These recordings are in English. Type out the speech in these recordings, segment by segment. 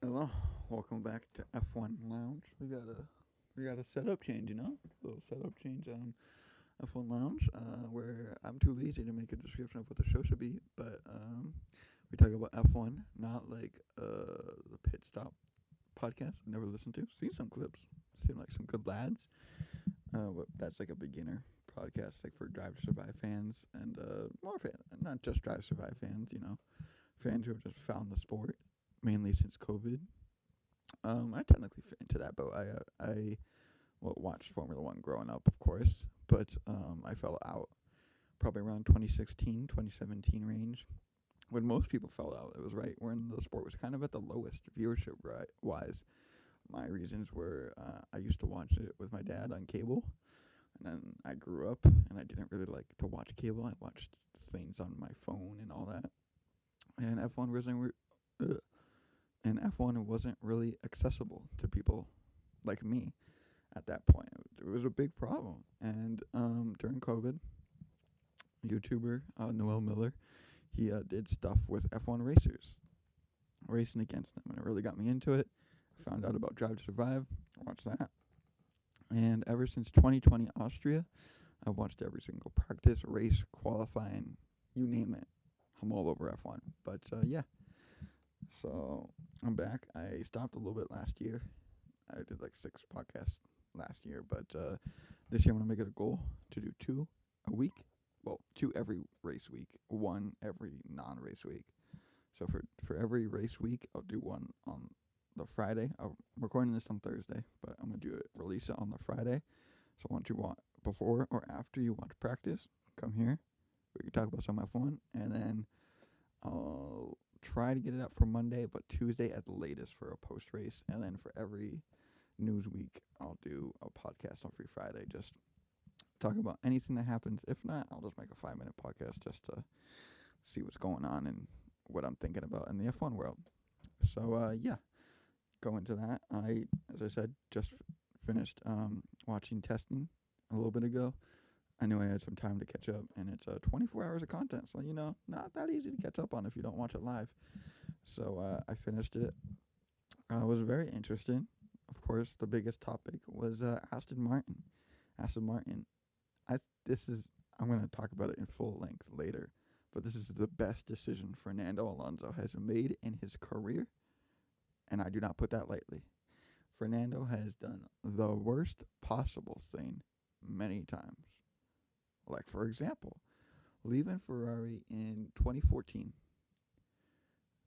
Hello, welcome back to F1 Lounge. We got a setup change, a little setup change on F1 Lounge, where I'm too lazy to make a description of what the show should be, but we talk about F1, not like the pit stop podcast. I've never listened to. Seen some clips. Seem like some good lads. But that's like a beginner podcast, like for Drive to Survive fans and more fans, not just Drive to Survive fans. Fans who have just found the sport mainly since COVID. I technically fit into that boat. I watched Formula One growing up, of course, but I fell out probably around 2016, 2017 range. When most people fell out, it was right when the sport was kind of at the lowest viewership wise. My reasons were I used to watch it with my dad on cable, and then I grew up and I didn't really like to watch cable. I watched things on my phone and all that. And ugh, F1 wasn't really accessible to people like me at that point. It was a big problem. And during COVID, YouTuber Noel Miller, he did stuff with F1 racers, racing against them, and it really got me into it. Found out about Drive to Survive, watched that, and ever since 2020 Austria, I've watched every single practice, race, qualifying, you name it. I'm all over F1. But yeah, so I'm back. I stopped a little bit last year. I did like 6 podcasts last year, but this year I'm gonna make it a goal to do 2 a week. Well, 2 every race week, 1 every non-race week. So for every race week, I'll do one on the Friday. I'm recording this on Thursday, but I'm gonna release it on the Friday. So once you want before or after you watch practice, come here. We can talk about some F1, and then I'll try to get it up for Monday, but Tuesday at the latest for a post race. And then for every news week, I'll do a podcast on Free Friday. Just talk about anything that happens. If not, I'll just make a 5-minute podcast just to see what's going on and what I'm thinking about in the F1 world. So, yeah, go into that. As I said, just finished watching testing a little bit ago. I knew I had some time to catch up, and it's 24 hours of content, so, not that easy to catch up on if you don't watch it live. So I finished it. It was very interesting. Of course, the biggest topic was Aston Martin. Aston Martin, I'm going to talk about it in full length later, but this is the best decision Fernando Alonso has made in his career, and I do not put that lightly. Fernando has done the worst possible thing many times. Like, for example, leaving Ferrari in 2014.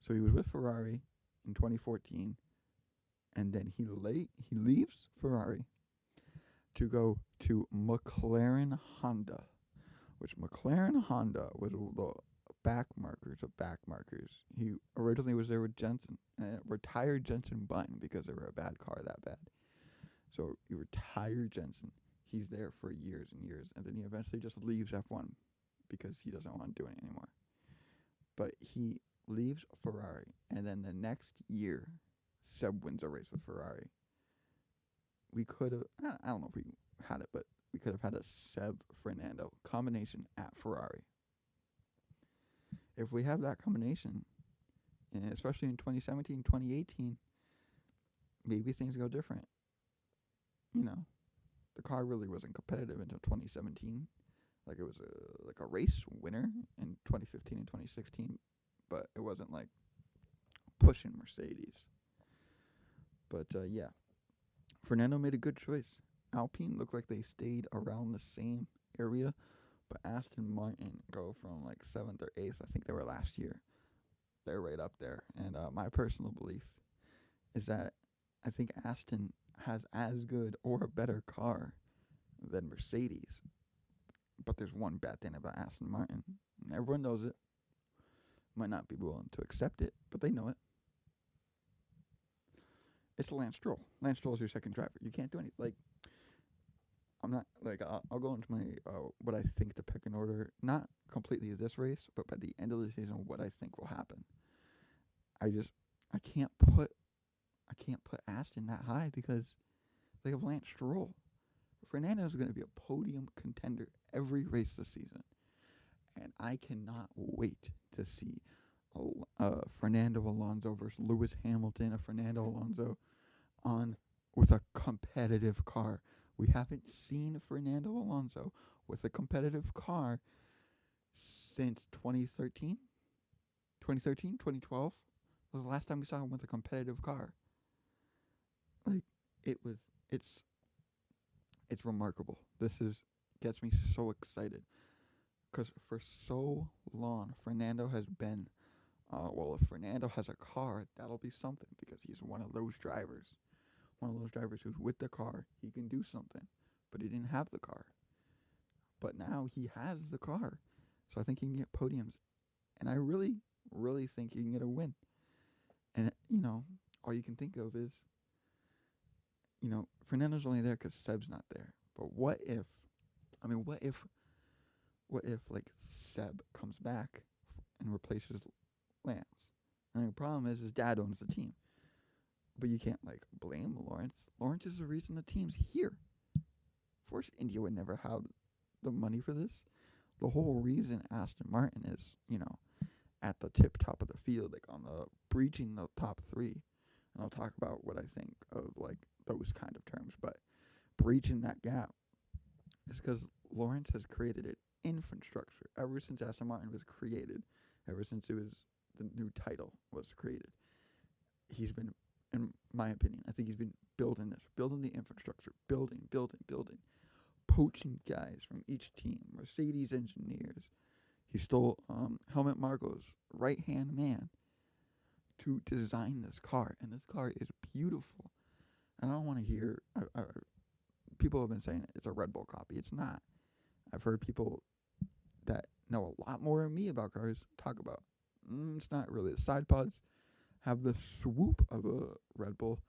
So he was with Ferrari in 2014, and then he leaves Ferrari to go to McLaren Honda, which McLaren Honda was the back markers of back markers. He originally was there with Jenson, and retired Jenson Button because they were a bad car that bad. So he retired Jenson. He's there for years and years, and then he eventually just leaves F1 because he doesn't want to do it anymore. But he leaves Ferrari, and then the next year, Seb wins a race with Ferrari. We could have, I don't know if we had it, but we could have had a Seb Fernando combination at Ferrari. If we have that combination, and especially in 2017, 2018, maybe things go different. The car really wasn't competitive until 2017. Like, it was a race winner in 2015 and 2016, but it wasn't like pushing Mercedes. But yeah, Fernando made a good choice. Alpine looked like they stayed around the same area, but Aston Martin go from like 7th or 8th. I think they were last year. They're right up there. And my personal belief is that I think Aston has as good or a better car than Mercedes. But there's one bad thing about Aston Martin. Everyone knows it. Might not be willing to accept it, but they know it. It's Lance Stroll. Lance Stroll is your second driver. You can't do anything. Like, I'm not, like, I'll go into my, what I think the pecking order, not completely this race, but by the end of the season, what I think will happen. I can't put Aston that high because they have Lance Stroll. Fernando is going to be a podium contender every race this season. And I cannot wait to see Fernando Alonso versus Lewis Hamilton, a Fernando Alonso on with a competitive car. We haven't seen Fernando Alonso with a competitive car since 2013, 2013, 2012 was the last time we saw him with a competitive car. Like it was, it's remarkable. This is gets me so excited because for so long Fernando has been. Well, if Fernando has a car, that'll be something because he's one of those drivers. One of those drivers who's with the car, he can do something, but he didn't have the car. But now he has the car, so I think he can get podiums, and I really, really think he can get a win. And all you can think of is, Fernando's only there because Seb's not there. But what if? I mean, what if like Seb comes back and replaces Lance? And the problem is his dad owns the team. But you can't like blame Lawrence. Lawrence is the reason the team's here. Force India would never have the money for this. The whole reason Aston Martin is, at the tip top of the field, like on the breaching the top three. And I'll talk about what I think of like those kind of terms, but breaching that gap is because Lawrence has created an infrastructure ever since Aston Martin was created, ever since the new title was created. He's been, in my opinion, I think he's been building the infrastructure, building, poaching guys from each team, Mercedes engineers. He stole Helmut Marko's right-hand man to design this car, and this car is beautiful. And I don't want to hear, people have been saying it's a Red Bull copy. It's not. I've heard people that know a lot more than me about cars talk about. It's not really. The side pods have the swoop of a Red Bull,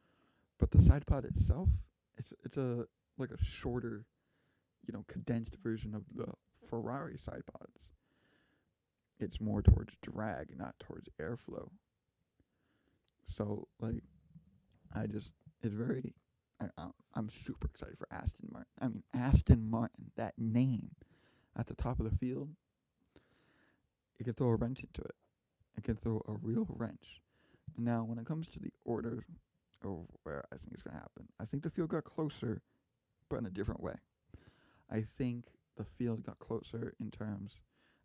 but the side pod itself, it's a shorter, condensed version of the Ferrari side pods. It's more towards drag, not towards airflow. So I'm super excited for Aston Martin. I mean, Aston Martin, that name at the top of the field, it can throw a wrench into it. It can throw a real wrench. Now, when it comes to the order of where I think it's going to happen, I think the field got closer, but in a different way. I think the field got closer in terms,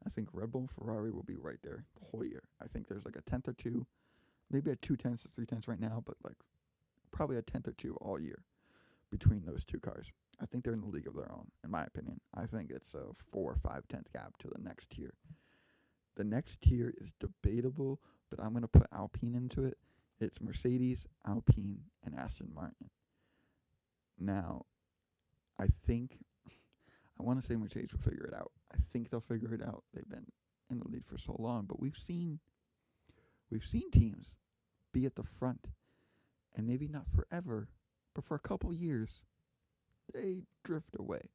I think Red Bull and Ferrari will be right there the whole year. I think there's like a tenth or two, maybe a 2/10 or 3/10 right now, but like probably a tenth or two all year between those two cars. I think they're in the league of their own, in my opinion. I think it's a 4 or 5/10 gap to the next tier. The next tier is debatable, but I'm going to put Alpine into it. It's Mercedes, Alpine, and Aston Martin. Now, I want to say Mercedes will figure it out. I think they'll figure it out. They've been in the lead for so long, but we've seen teams be at the front, and maybe not forever, but for a couple years, they drift away.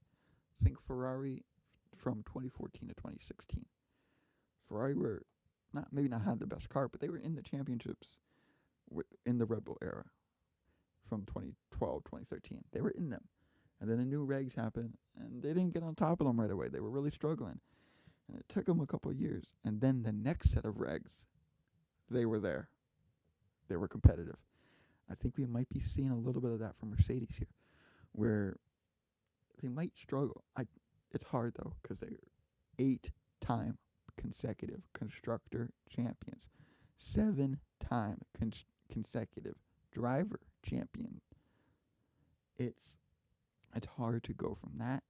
Think Ferrari from 2014 to 2016. Ferrari were maybe not had the best car, but they were in the championships in the Red Bull era from 2012, 2013. They were in them. And then the new regs happened, and they didn't get on top of them right away. They were really struggling. And it took them a couple of years. And then the next set of regs, they were there. They were competitive. I think we might be seeing a little bit of that from Mercedes here, where they might struggle. It's hard, though, because they're 8-time consecutive constructor champions, 7-time consecutive driver champion. It's hard to go from that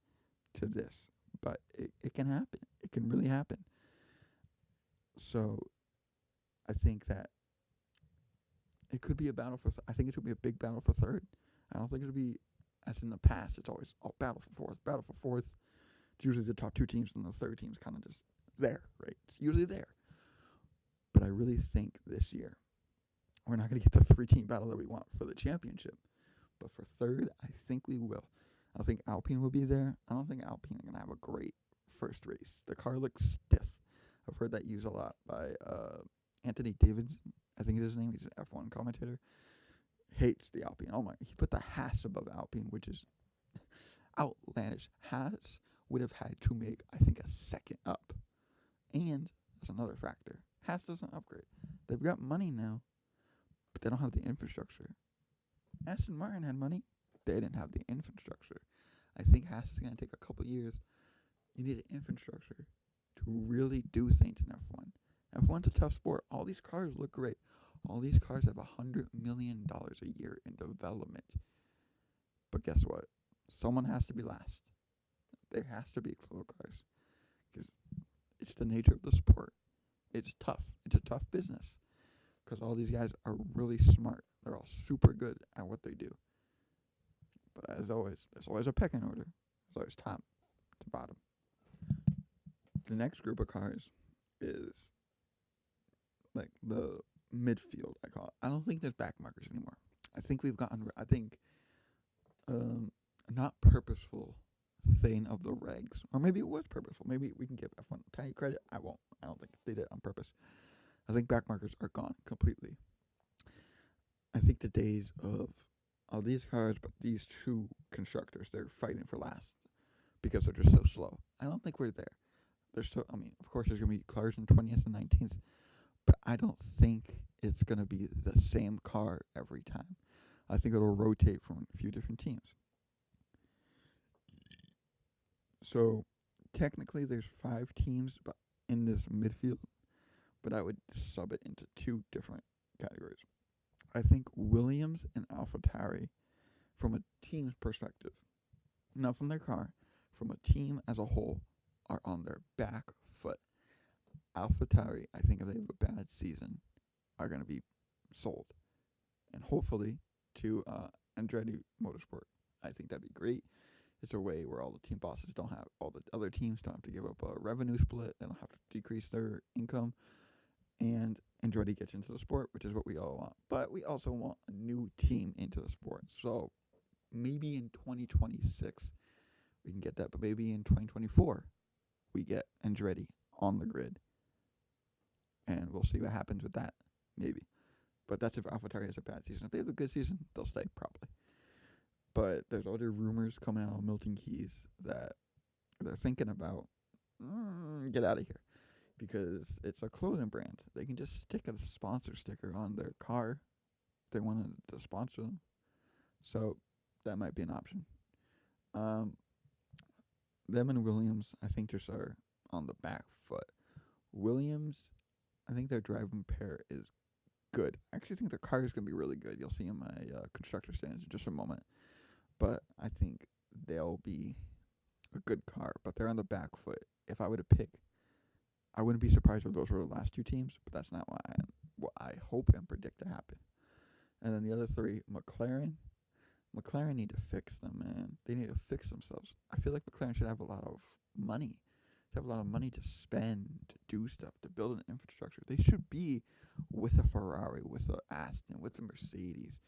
to this, but it can happen. It can really happen. So I think that it could be a battle for. I think it should be a big battle for third. I don't think it'll be as in the past. It's always battle for fourth, battle for fourth. It's usually the top two teams, and the third team's kind of just there, right? It's usually there. But I really think this year we're not going to get the 3-team battle that we want for the championship. But for third, I think we will. I think Alpine will be there. I don't think Alpine are going to have a great first race. The car looks stiff. I've heard that used a lot by Anthony Davidson. I think is his name. He's an F1 commentator. Hates the Alpine. Oh my! He put the Haas above Alpine, which is outlandish. Haas would have had to make, I think, a second up. And that's another factor. Haas doesn't upgrade. They've got money now, but they don't have the infrastructure. Aston Martin had money. They didn't have the infrastructure. I think Haas is going to take a couple years. You need an infrastructure to really do things in F1. F1's a tough sport. All these cars look great. All these cars have $100 million a year in development. But guess what? Someone has to be last. There has to be slow cars. Because it's the nature of the sport. It's tough. It's a tough business. Because all these guys are really smart. They're all super good at what they do. But as always, there's always a pecking order. There's always top to bottom. The next group of cars is like the midfield, I call it. I don't think there's back markers anymore. I think we've gotten, not purposeful thing of the regs. Or maybe it was purposeful. Maybe we can give F1 tiny credit. I won't. I don't think they did it on purpose. I think back markers are gone completely. I think the days of these cars, but these two constructors, they're fighting for last because they're just so slow. I don't think we're there. Of course, there's going to be cars in 20th and 19th, but I don't think it's going to be the same car every time. I think it'll rotate from a few different teams. So, technically, there's 5 teams in this midfield, but I would sub it into 2 different categories. I think Williams and AlphaTauri, from a team's perspective, not from their car, from a team as a whole, are on their back foot. AlphaTauri, I think if they have a bad season, are going to be sold. And hopefully to Andretti Motorsport. I think that'd be great. It's a way where all the team bosses all the other teams don't have to give up a revenue split. They don't have to decrease their income. And Andretti gets into the sport, which is what we all want. But we also want a new team into the sport. So maybe in 2026 we can get that. But maybe in 2024 we get Andretti on the grid. And we'll see what happens with that. Maybe. But that's if AlphaTauri has a bad season. If they have a good season, they'll stay probably. But there's other rumors coming out of Milton Keynes that they're thinking about get out of here. Because it's a clothing brand. They can just stick a sponsor sticker on their car if they wanted to sponsor them. So that might be an option. Them and Williams, I think, just are on the back foot. Williams, I think their driving pair is good. I actually think their car is going to be really good. You'll see in my constructor stands in just a moment. But I think they'll be a good car. But they're on the back foot. If I were to pick, I wouldn't be surprised if those were the last 2 teams, but that's not what I hope and predict to happen. And then the other 3, McLaren. McLaren need to fix them, man. They need to fix themselves. I feel like McLaren should have a lot of money. They have a lot of money to spend, to do stuff, to build an infrastructure. They should be with a Ferrari, with a Aston, with a Mercedes,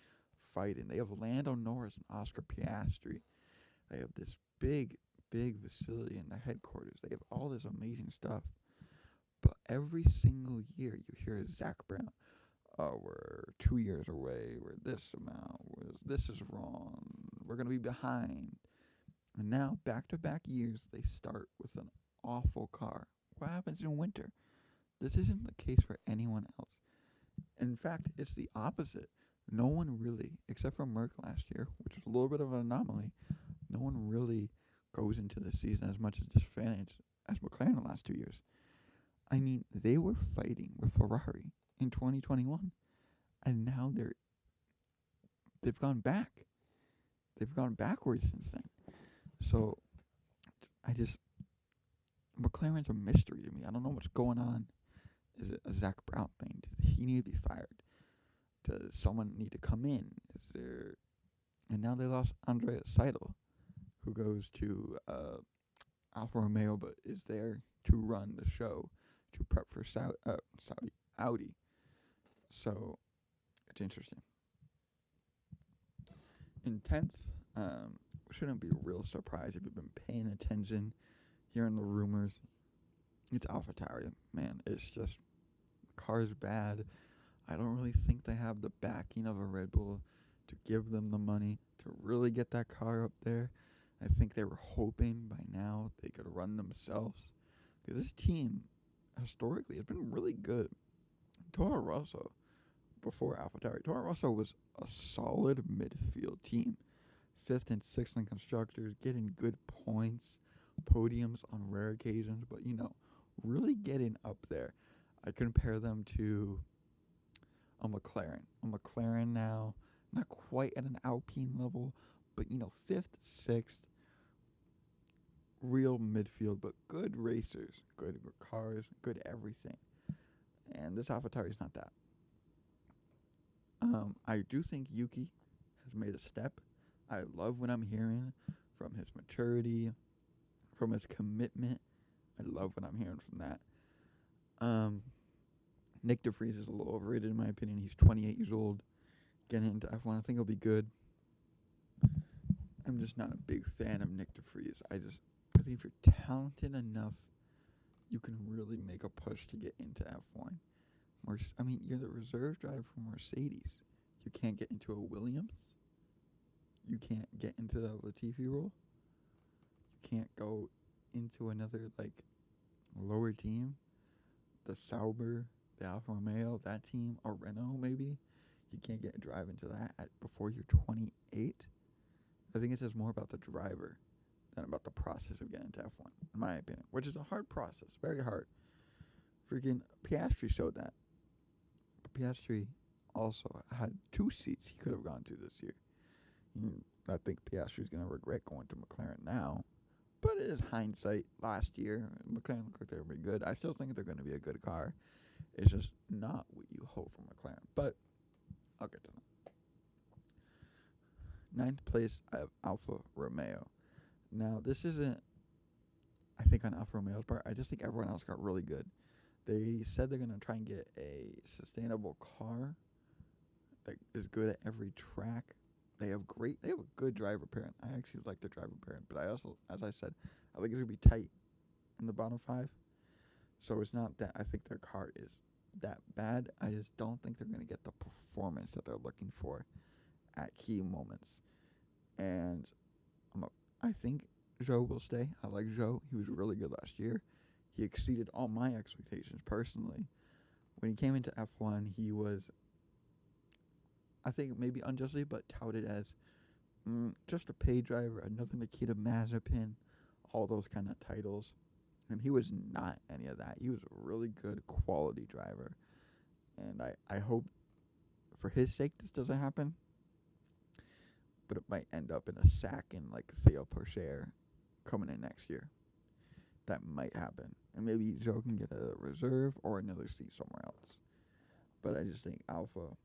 fighting. They have Lando Norris and Oscar Piastri. They have this big facility in the headquarters. They have all this amazing stuff. But every single year you hear Zach Brown, we're 2 years away, we're this amount, this is wrong, we're going to be behind. And now, back-to-back years, they start with an awful car. What happens in winter? This isn't the case for anyone else. In fact, it's the opposite. No one really, except for Merck last year, which was a little bit of an anomaly, no one really goes into the season as much as disadvantaged as McLaren the last 2 years. I mean, they were fighting with Ferrari in 2021, and now they've gone back. They've gone backwards since then. So, McLaren's a mystery to me. I don't know what's going on. Is it a Zach Brown thing? Does he need to be fired? Does someone need to come in? And now they lost Andrea Seidel, who goes to Alfa Romeo, but is there to run the show, to prep for Audi. So, it's interesting. In 10th, shouldn't be a real surprise if you've been paying attention, hearing the rumors. It's AlphaTauri, man. It's just, the car's bad. I don't really think they have the backing of a Red Bull to give them the money to really get that car up there. I think they were hoping by now they could run themselves. Because this team, historically, has been really good. Toro Rosso, before AlphaTauri, Toro Rosso was a solid midfield team. Fifth and sixth in constructors, getting good points, podiums on rare occasions, but really getting up there. I compare them to a McLaren. A McLaren now, not quite at an Alpine level, but fifth, sixth, real midfield, but good racers, good cars, good everything. And this AlphaTauri is not that. I do think Yuki has made a step. I love what I'm hearing from his maturity, from his commitment. I love what I'm hearing from that. Nick DeVries is a little overrated in my opinion. He's 28 years old, getting into F1. I think he'll be good. I'm just not a big fan of Nick DeVries. I think if you're talented enough, you can really make a push to get into F1. You're the reserve driver for Mercedes. You can't get into a Williams. You can't get into the Latifi role. You can't go into another lower team. The Sauber, the Alfa Romeo, that team, a Renault maybe. You can't drive into that before you're 28. I think it says more about the driver than about the process of getting into F1, in my opinion, which is a hard process, very hard. Freaking Piastri showed that. But Piastri also had 2 seats he could have gone to this year. I think Piastri's going to regret going to McLaren now, but it is hindsight. Last year, McLaren looked like they were pretty good. I still think they're going to be a good car. It's just not what you hope from McLaren, but I'll get to them. 9th place, I have Alfa Romeo. Now, this isn't, I think, on Alfa Romeo's part. I just think everyone else got really good. They said they're going to try and get a sustainable car that is good at every track. They have a good driver pairing. I actually like the driver pairing, but I also, as I said, I think it's going to be tight in the bottom 5. So it's not that I think their car is that bad. I just don't think they're going to get the performance that they're looking for at key moments. And I think Zhou will stay. I like Zhou. He was really good last year. He exceeded all my expectations personally. When he came into F1, he was, I think maybe unjustly, but touted as just a paid driver, another Nikita Mazepin, all those kind of titles. And he was not any of that. He was a really good quality driver. And I hope for his sake this doesn't happen. But it might end up in a sack in Theo Pourchaire coming in next year. That might happen. And maybe Zhou can get a reserve or another seat somewhere else. But I just think Alpha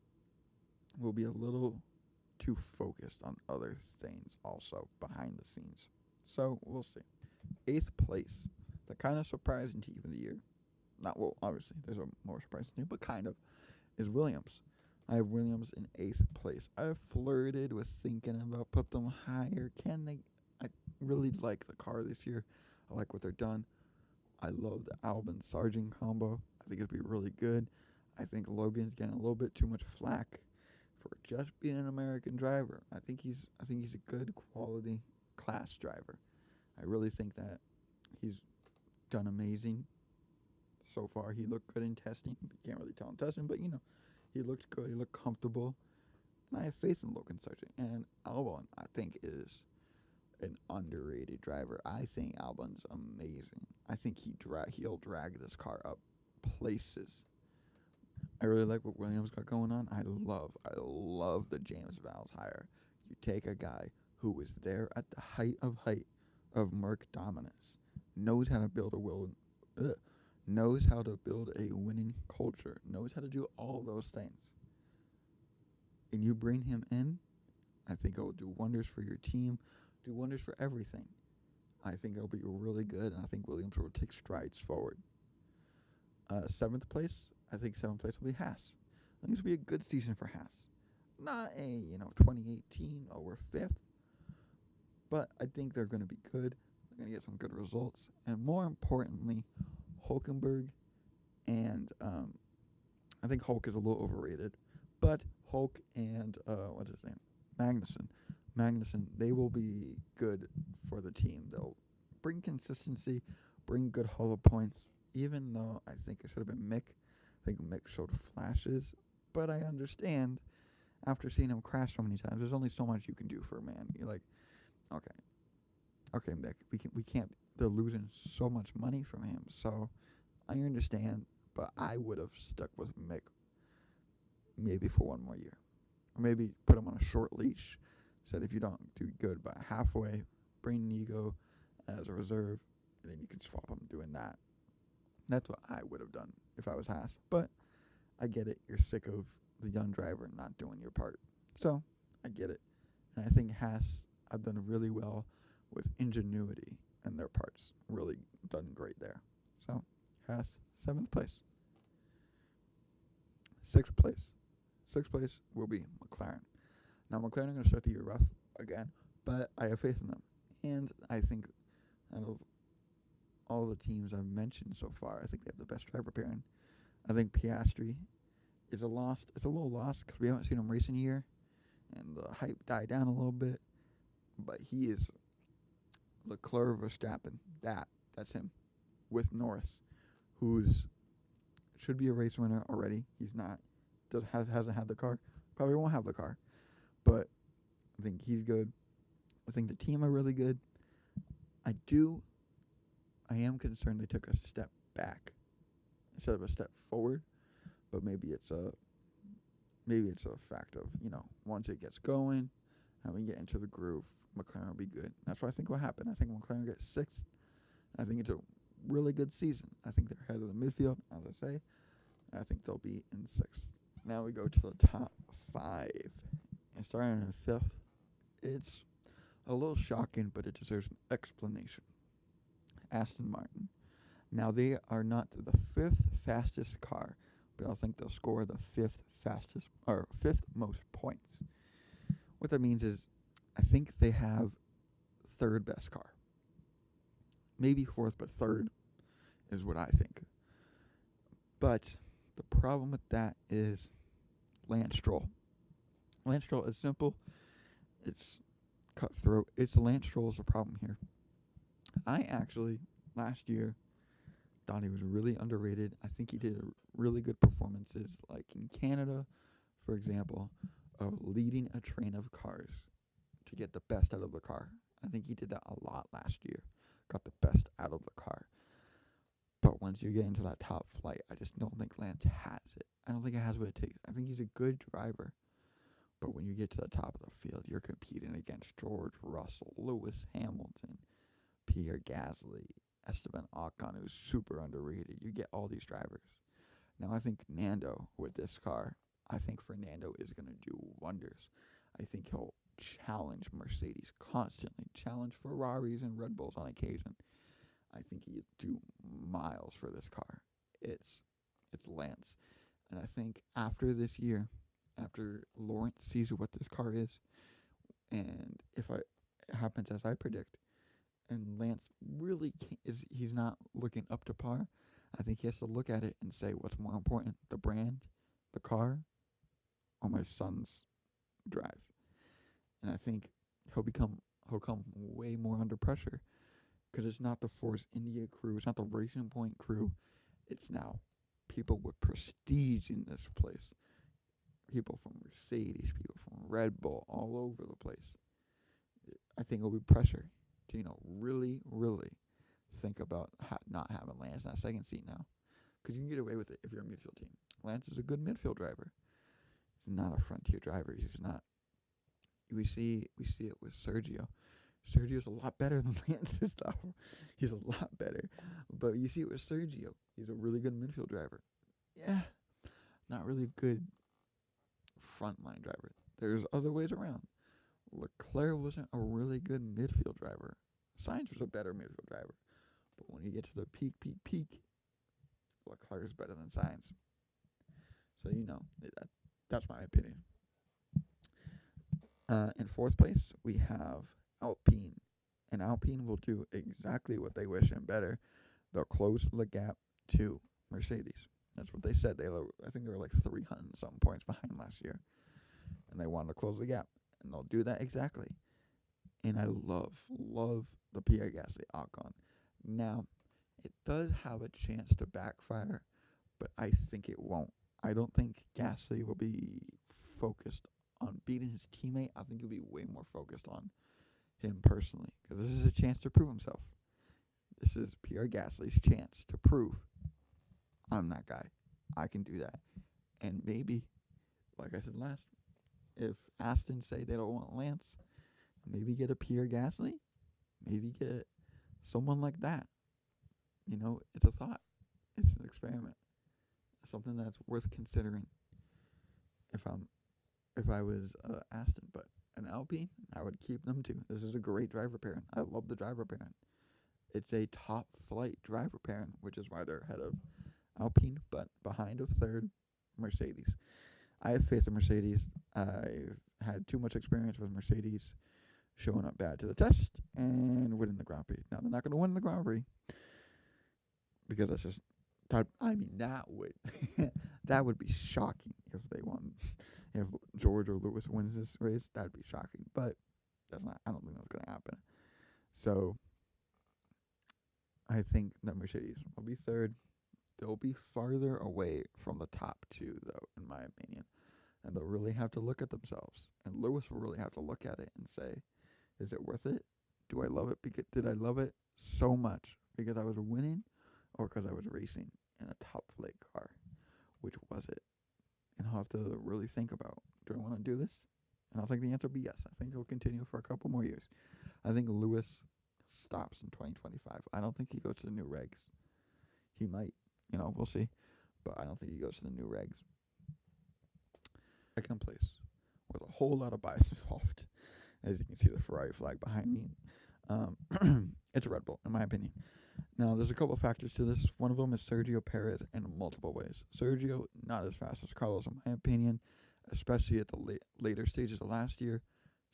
will be a little too focused on other things also behind the scenes. So we'll see. 8th place, the kind of surprising team of the year. Obviously, there's a more surprising team, but kind of, is Williams. I have Williams in 8th place. I've flirted with thinking about put them higher. I really like the car this year. I like what they're done. I love the Albon Sargent combo. I think it'd be really good. I think Logan's getting a little bit too much flack for just being an American driver. I think he's a good quality class driver. I really think that he's done amazing so far. He looked good in testing. Can't really tell in testing, but he looked good. He looked comfortable. And I have faith in Logan Sargent. And Albon, I think, is an underrated driver. I think Albon's amazing. I think he'll drag this car up places. I really like what Williams got going on. I love the James Vowles hire. You take a guy who was there at the height of Merc dominance, knows how to build a winning culture, knows how to do all those things, and you bring him in, I think it'll do wonders for your team, do wonders for everything. I think it'll be really good, and I think Williams will take strides forward. 7th place, I think 7th place will be Haas. I think this will be a good season for Haas. Not a 2018, we're 5th, but I think they're going to be good. They're going to get some good results, and more importantly, Hulkenberg and I think Hulk is a little overrated, but Hulk and what's his name, Magnussen, they will be good for the team. They'll bring consistency, bring good hollow points. Even though I think it should have been Mick think Mick showed flashes, but I understand after seeing him crash so many times, there's only so much you can do for a man. You're like, okay, Mick, we can't. They're losing so much money from him, so I understand. But I would have stuck with Mick maybe for one more year, or maybe put him on a short leash. Said if you don't do good by halfway, bring Nico as a reserve, and then you can swap him doing that. That's what I would have done if I was Haas. But I get it. You're sick of the young driver not doing your part. So I get it. And I think Haas have done really well with ingenuity in their parts. Really done great there. So Haas, 7th place. 6th place. 6th place will be McLaren. Now McLaren are going to start the year rough again, but I have faith in them. And I think out of all the teams I've mentioned so far, I think they have the best driver pairing. I think Piastri is a lost. It's a little lost because we haven't seen him race in a year, and the hype died down a little bit. But he is Leclerc Verstappen. That's him, with Norris, who's should be a race winner already. He's not. Hasn't had the car. Probably won't have the car. But I think he's good. I think the team are really good. I am concerned they took a step back instead of a step forward. But maybe it's a fact of, once it gets going and we get into the groove, McLaren will be good. That's what I think will happen. I think McLaren will get 6th. I think it's a really good season. I think they're ahead of the midfield, as I say. I think they'll be in 6th. Now we go to the top 5. And starting in 5th, it's a little shocking, but it deserves an explanation. Aston Martin. Now they are not the 5th fastest car, but I think they'll score the 5th most points. What that means is, I think they have 3rd best car. Maybe 4th, but 3rd is what I think. But the problem with that is Lance Stroll. Lance Stroll is simple. It's cutthroat. Lance Stroll is the problem here. I actually, last year, thought he was really underrated. I think he did really good performances, like in Canada, for example, of leading a train of cars to get the best out of the car. I think he did that a lot last year. Got the best out of the car. But once you get into that top flight, I just don't think Lance has it. I don't think it has what it takes. I think he's a good driver. But when you get to the top of the field, you're competing against George Russell, Lewis Hamilton, Pierre Gasly, Esteban Ocon, who's super underrated. You get all these drivers. Now I think Nando with this car, Fernando is going to do wonders. I think he'll challenge Mercedes constantly, challenge Ferraris and Red Bulls on occasion. I think he'd do miles for this car. It's Lance. And I think after this year, after Lawrence sees what this car is, and if it happens as I predict, and Lance really he's not looking up to par, I think he has to look at it and say, what's more important, the brand, the car, or my son's drive? And I think he'll come way more under pressure, because it's not the Force India crew, it's not the Racing Point crew, it's now people with prestige in this place. People from Mercedes, people from Red Bull, all over the place. I think it'll be pressure to, really, really think about not having Lance in that second seat now. Because you can get away with it if you're a midfield team. Lance is a good midfield driver. He's not a frontier driver. He's not. We see it with Sergio. Sergio's a lot better than Lance is, though. He's a lot better. But you see it with Sergio. He's a really good midfield driver. Yeah, not really good frontline driver. There's other ways around. Leclerc wasn't a really good midfield driver. Sainz was a better midfield driver. But when you get to the peak, Leclerc is better than Sainz. So, that's my opinion. In 4th place, we have Alpine. And Alpine will do exactly what they wish and better. They'll close the gap to Mercedes. That's what they said. I think they were like 300-something points behind last year. And they wanted to close the gap. And they'll do that exactly. And I love the Pierre Gasly Ocon. Now, it does have a chance to backfire, but I think it won't. I don't think Gasly will be focused on beating his teammate. I think he'll be way more focused on him personally, because this is a chance to prove himself. This is Pierre Gasly's chance to prove I'm that guy. I can do that. And maybe, like I said last, if Aston say they don't want Lance, maybe get a Pierre Gasly. Maybe get someone like that. You know, it's a thought. It's an experiment. Something that's worth considering. If I was Aston, but an Alpine, I would keep them too. This is a great driver pairing. I love the driver pairing. It's a top flight driver pairing, which is why they're ahead of Alpine, but behind of third, Mercedes. I have faith in Mercedes. I've had too much experience with Mercedes showing up bad to the test and winning the Grand Prix. Now, they're not going to win the Grand Prix because that's just, I mean, that would that would be shocking if they won. If George or Lewis wins this race, that'd be shocking. But that's not, I don't think that's going to happen. So I think that Mercedes will be third. They'll be farther away from the top two, though, in my opinion. And they'll really have to look at themselves. And Lewis will really have to look at it and say, is it worth it? Do I love it? Did I love it so much because I was winning or because I was racing in a top flight car? Which was it? And I'll have to really think about, do I want to do this? And I think the answer will be yes. I think he'll continue for a couple more years. I think Lewis stops in 2025. I don't think he goes to the new regs. He might. You know, we'll see. But I don't think he goes to the new regs. Second place with a whole lot of bias involved. As you can see, the Ferrari flag behind me. It's a Red Bull, in my opinion. Now, there's a couple of factors to this. One of them is Sergio Perez in multiple ways. Sergio, not as fast as Carlos, in my opinion, especially at the later stages of last year.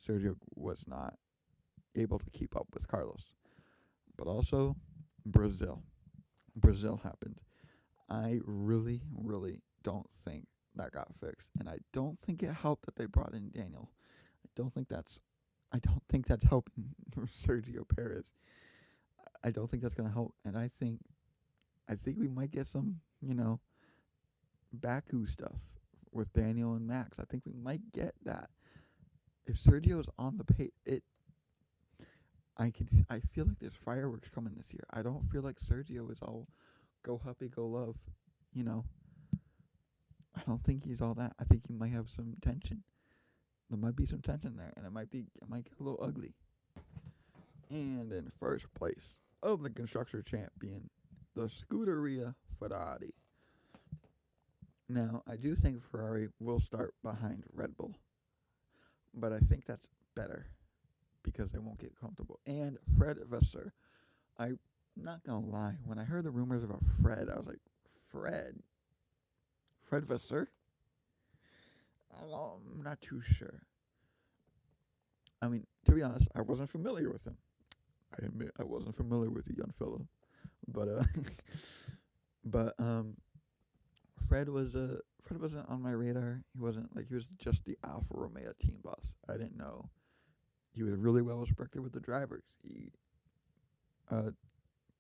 Sergio was not able to keep up with Carlos. But also, Brazil. Brazil happened. I really, really don't think that got fixed. And I don't think it helped that they brought in Daniel. I don't think that's helping Sergio Perez. I don't think that's going to help. And I think we might get some, Baku stuff with Daniel and Max. I think we might get that. If Sergio is on the pace, I feel like there's fireworks coming this year. I don't feel like Sergio is all go happy, go love, I don't think he's all that. I think he might have some tension. There might be some tension there, and it might get a little ugly. And in first place of the Constructor Champion, the Scuderia Ferrari. Now, I do think Ferrari will start behind Red Bull, but I think that's better because they won't get comfortable. And Fred Vasseur, I'm not going to lie, when I heard the rumors about Fred, I was like, Fred Vasseur? I'm not too sure. I mean, to be honest, I wasn't familiar with him. I admit I wasn't familiar with the young fellow. But Fred wasn't on my radar. He was just the Alfa Romeo team boss. I didn't know. He was really well respected with the drivers. He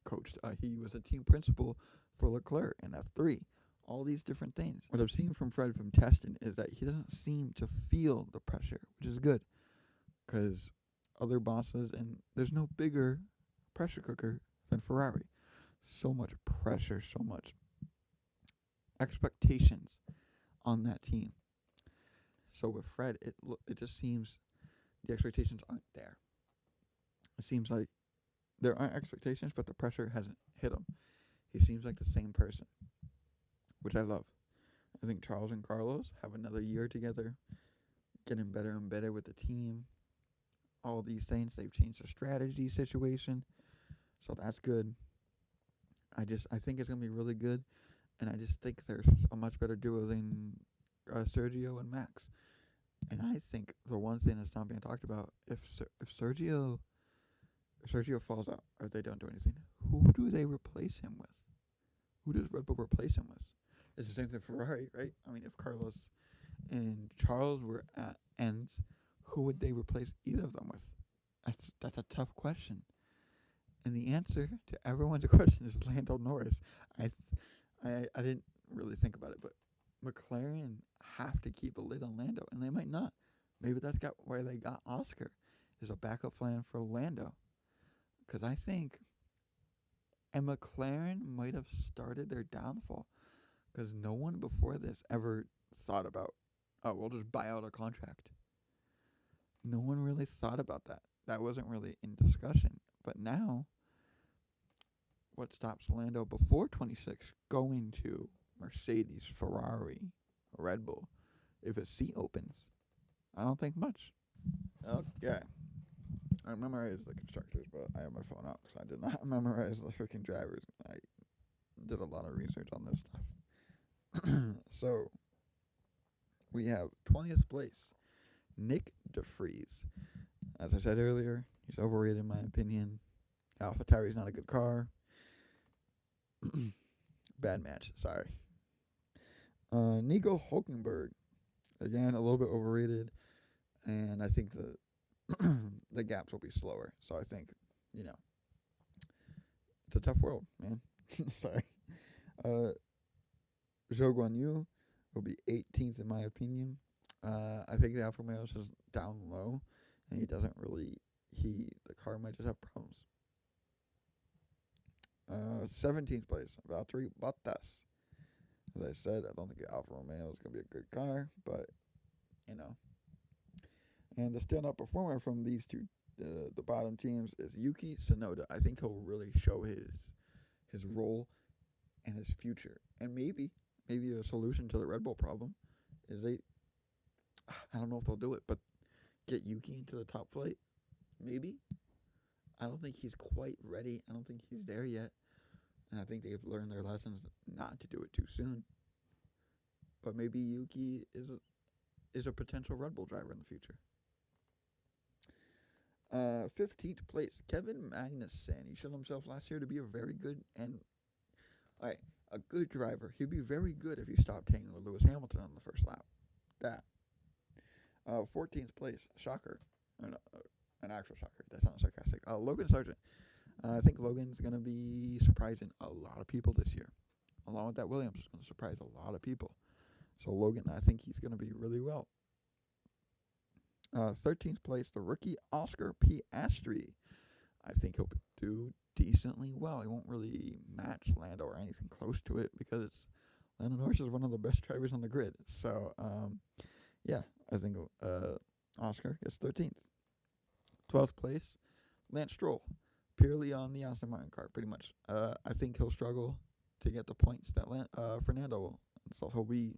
coached. He was a team principal for Leclerc in F3. All these different things. What I've seen from Fred from testing is that he doesn't seem to feel the pressure, which is good. Because other bosses, and there's no bigger pressure cooker than Ferrari. So much pressure, so much expectations on that team. So with Fred, it just seems the expectations aren't there. It seems like there are expectations, but the pressure hasn't hit him. He seems like the same person, which I love. I think Charles and Carlos have another year together, getting better and better with the team. All these things, they've changed the strategy situation, so that's good. I think it's going to be really good, and I just think there's a much better duo than Sergio and Max. And I think the one thing that's not being talked about, if Sergio falls out or they don't do anything, who do they replace him with? Who does Red Bull replace him with? It's the same thing for Ferrari, right? I mean, if Carlos and Charles were at ends, who would they replace either of them with? That's a tough question. And the answer to everyone's question is Lando Norris. I didn't really think about it, but McLaren have to keep a lid on Lando, and they might not. Maybe that's got why they got Oscar, is a backup plan for Lando. Because I think, and McLaren might have started their downfall, because no one before this ever thought about, oh, we'll just buy out a contract. No one really thought about that. That wasn't really in discussion. But now, what stops Lando before 26 going to Mercedes, Ferrari, Red Bull, if a seat opens? I don't think much. Okay. I memorized the constructors, but I have my phone out because I did not memorize the freaking drivers. I did a lot of research on this stuff. So, we have 20th place, Nick DeFries. As I said earlier, he's overrated in my opinion. AlphaTauri's not a good car. Bad match, sorry. Nico Hulkenberg, again, a little bit overrated. And I think the gaps will be slower. So I think, it's a tough world, man. Sorry. Zhou Guanyu will be 18th in my opinion. I think the Alfa Romeo is down low, and he doesn't really. The car might just have problems. 17th place, Valtteri Bottas. As I said, I don't think the Alfa Romeo is going to be a good car, but And the standout performer from these two, the bottom teams, is Yuki Tsunoda. I think he'll really show his role and his future, and maybe a solution to the Red Bull problem is I don't know if they'll do it, but get Yuki into the top flight. Maybe. I don't think he's quite ready. I don't think he's there yet. And I think they've learned their lessons not to do it too soon. But maybe Yuki is a potential Red Bull driver in the future. 15th place, Kevin Magnussen. He showed himself last year to be a very good a good driver. He'd be very good if he stopped hanging with Lewis Hamilton on the first lap. That. 14th place, shocker. An actual shocker. That sounds sarcastic. Logan Sargent. I think Logan's going to be surprising a lot of people this year. Along with that, Williams is going to surprise a lot of people. So Logan, I think he's going to be really well. 13th place, the rookie Oscar Piastri. I think he'll do decently well. He won't really match Lando or anything close to it because Lando Norris is one of the best drivers on the grid. So, I think Oscar gets 13th. 12th place, Lance Stroll. Purely on the Aston Martin car, pretty much. I think he'll struggle to get the points that Fernando will. So he'll be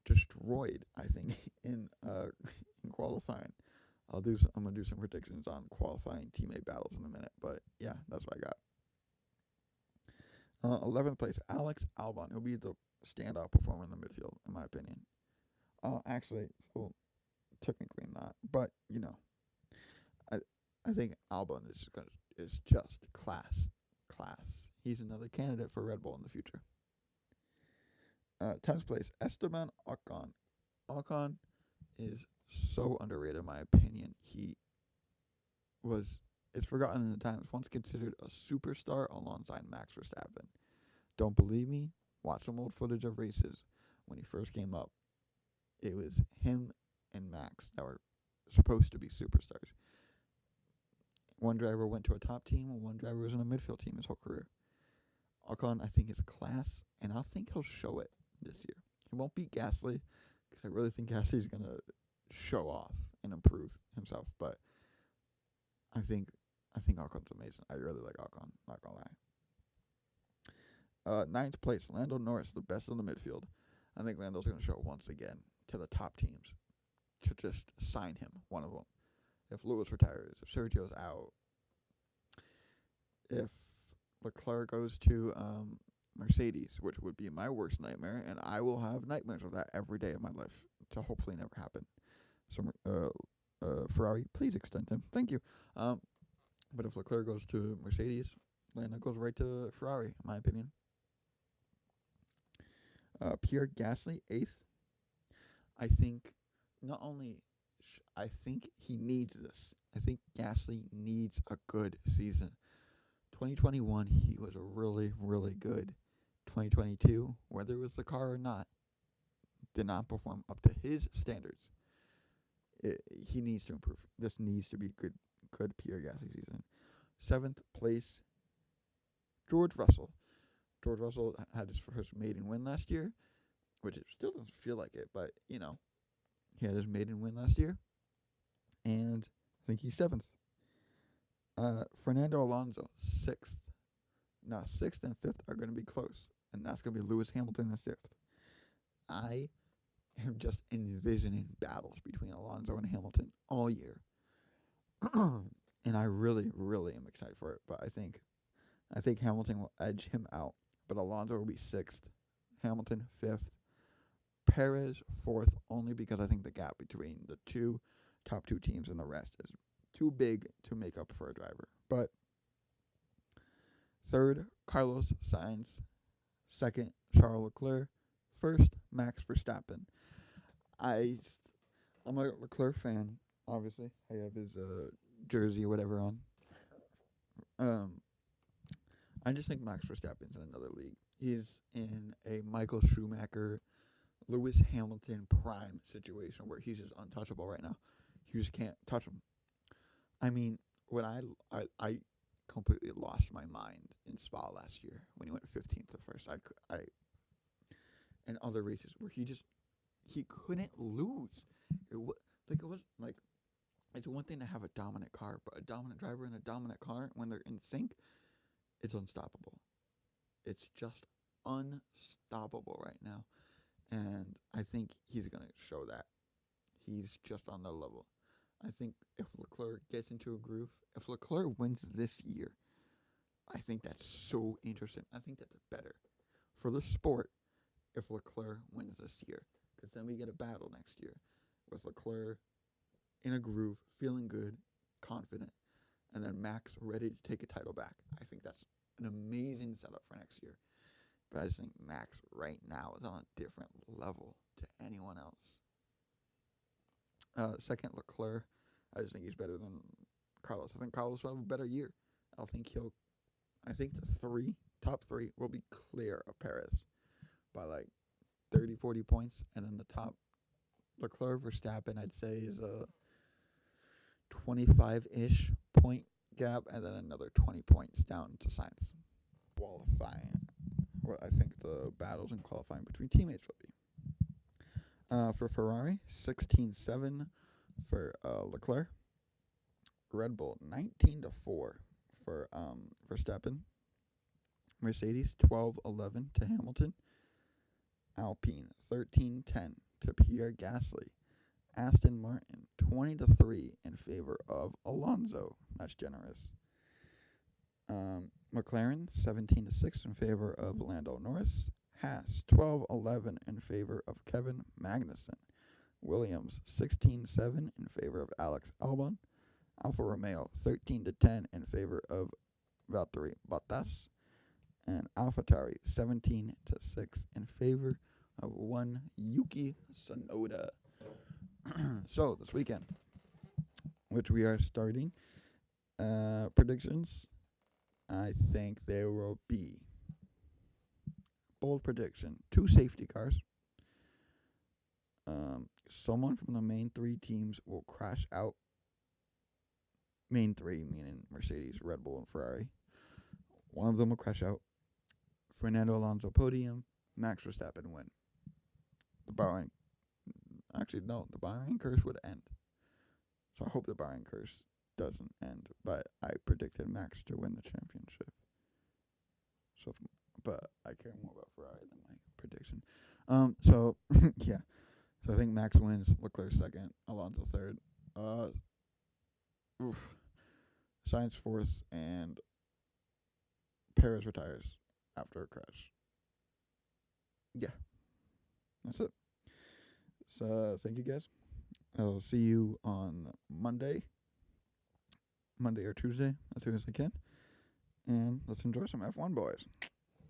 destroyed, I think, in qualifying. I'm gonna do some predictions on qualifying teammate battles in a minute, but yeah, that's what I got. 11th place, Alex Albon. He'll be the standout performer in the midfield, in my opinion. Actually, so technically not, but I think Albon is just class. He's another candidate for Red Bull in the future. 10th place, Esteban Ocon. Ocon is so underrated in my opinion. It's forgotten in the times, once considered a superstar alongside Max Verstappen. Don't believe me? Watch some old footage of races when he first came up. It was him and Max that were supposed to be superstars. One driver went to a top team, and one driver was in a midfield team his whole career. Ocon, I think, is class, and I think he'll show it this year. He won't beat Gasly, because I really think Gasly's going to show off and improve himself, but I think Ocon's amazing. I really like Ocon, not going to lie. 9th place, Lando Norris, the best in the midfield. I think Lando's going to show once again to the top teams to just sign him, one of them. If Lewis retires, if Sergio's out, if Leclerc goes to Mercedes, which would be my worst nightmare, and I will have nightmares of that every day of my life to hopefully never happen. So, Ferrari, please extend him. Thank you. But if Leclerc goes to Mercedes, Lando goes right to Ferrari, in my opinion. Pierre Gasly, 8th. I think not only... I think he needs this. I think Gasly needs a good season. 2021, he was really, really good. 2022, whether it was the car or not, did not perform up to his standards. He needs to improve. This needs to be good Pierre Gasly season. 7th place, George Russell. George Russell had his first maiden win last year, which it still doesn't feel like it, but, he had his maiden win last year, and I think he's 7th. Fernando Alonso, 6th. Now, 6th and 5th are going to be close, and that's going to be Lewis Hamilton in 6th. I am just envisioning battles between Alonso and Hamilton all year. And I really, really am excited for it. But I think Hamilton will edge him out. But Alonso will be 6th, Hamilton 5th, Perez 4th, only because I think the gap between the top two teams and the rest is too big to make up for a driver. But 3rd, Carlos Sainz. 2nd, Charles Leclerc. 1st, Max Verstappen. I'm a Leclerc fan, obviously. I have his jersey or whatever on. I just think Max Verstappen's in another league. He's in a Michael Schumacher, Lewis Hamilton prime situation where he's just untouchable right now. You just can't touch him. I mean, when I completely lost my mind in Spa last year when he went 15th to first. And other races where he couldn't lose. It's one thing to have a dominant car, but a dominant driver and a dominant car, when they're in sync, it's unstoppable. It's just unstoppable right now. And I think he's going to show that. He's just on the level. I think if Leclerc gets into a groove, if Leclerc wins this year, I think that's so interesting. I think that's better for the sport if Leclerc wins this year. Because then we get a battle next year with Leclerc in a groove, feeling good, confident, and then Max ready to take a title back. I think that's an amazing setup for next year. But I just think Max right now is on a different level to anyone else. 2nd, Leclerc. I just think he's better than Carlos. I think Carlos will have a better year. I think the top three will be clear of Perez by like 30, 40 points. And then the top, Leclerc, Verstappen, I'd say is a 25-ish point gap. And then another 20 points down to Sainz. Qualifying. What I think the battles in qualifying between teammates will be. For Ferrari, 16-7 for Leclerc. Red Bull, 19-4 for Verstappen. Mercedes, 12-11 to Hamilton. Alpine, 13-10 to Pierre Gasly. Aston Martin, 20-3 in favor of Alonso. That's generous. McLaren, 17-6 in favor of Lando Norris. Haas, 12-11 in favor of Kevin Magnussen. Williams, 16-7 in favor of Alex Albon. Alfa Romeo, 13-10 in favor of Valtteri Bottas. And AlphaTauri, 17-6 in favor of one Yuki Tsunoda. So, this weekend, which we are starting, predictions, I think there will be, bold prediction, 2 safety cars. Someone from the main 3 teams will crash out. Main 3, meaning Mercedes, Red Bull, and Ferrari. One of them will crash out. Fernando Alonso podium. Max Verstappen win. The Bahrain curse would end. So I hope the Bahrain curse doesn't end. But I predicted Max to win the championship. But I care more about Ferrari than my prediction. Yeah. So I think Max wins, Leclerc 2nd, Alonso 3rd. Sainz 4th, and Perez retires after a crash. Yeah. That's it. So thank you guys. I'll see you on Monday or Tuesday, as soon as I can. And let's enjoy some F1, boys.